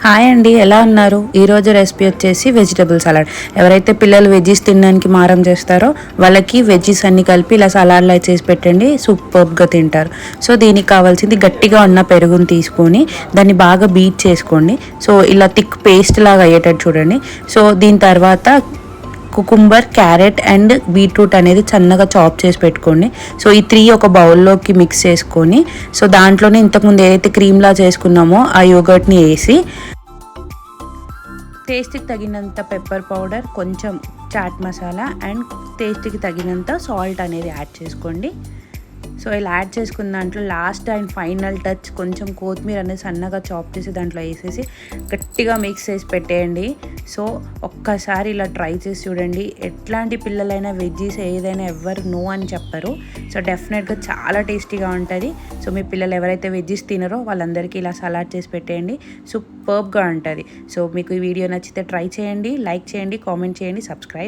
Hi అండి, ఎలా ఉన్నారు? ఈరోజు రెసిపీ వచ్చేసి వెజిటబుల్ సలాడ్. ఎవరైతే పిల్లలు వెజ్జీస్ తినడానికి మారం చేస్తారో వాళ్ళకి వెజ్జీస్ అన్ని కలిపి ఇలా సలాడ్లో చేసి పెట్టండి, సూపర్గా తింటారు. సో దీనికి కావాల్సింది గట్టిగా ఉన్న పెరుగుని తీసుకొని దాన్ని బాగా బీట్ చేసుకోండి. సో ఇలా థిక్ పేస్ట్ లాగా అయ్యేటట్టు చూడండి. సో దీని తర్వాత కుకుంబర్, క్యారెట్ అండ్ బీట్రూట్ అనేది సన్నగా చాప్ చేసి పెట్టుకోండి. సో ఈ త్రీ ఒక బౌల్లోకి మిక్స్ చేసుకొని సో దాంట్లోనే ఇంతకుముందు ఏదైతే క్రీమ్లా చేసుకున్నామో ఆ యోగర్ట్ని వేసి టేస్ట్కి తగినంత పెప్పర్ పౌడర్, కొంచెం చాట్ మసాలా అండ్ టేస్ట్కి తగినంత సాల్ట్ అనేది యాడ్ చేసుకోండి. సో ఇలా యాడ్ చేసుకున్న దాంట్లో లాస్ట్ అండ్ ఫైనల్ టచ్ కొంచెం కొత్తిమీర అనేది సన్నగా చాప్ చేసి దాంట్లో వేసేసి గట్టిగా మిక్స్ చేసి పెట్టేయండి. సో ఒక్కసారి ఇలా ట్రై చేసి చూడండి. ఎట్లాంటి పిల్లలైనా వెజ్జీస్ ఏదైనా ఎవ్వరు నో అని చెప్పరు. సో డెఫినెట్గా చాలా టేస్టీగా ఉంటుంది. సో మీ పిల్లలు ఎవరైతే వెజ్జీస్ తినరో వాళ్ళందరికీ ఇలా సలాడ్ చేసి పెట్టేయండి, సూపర్గా ఉంటుంది. సో మీకు ఈ వీడియో నచ్చితే ట్రై చేయండి, లైక్ చేయండి, కామెంట్ చేయండి, సబ్స్క్రైబ్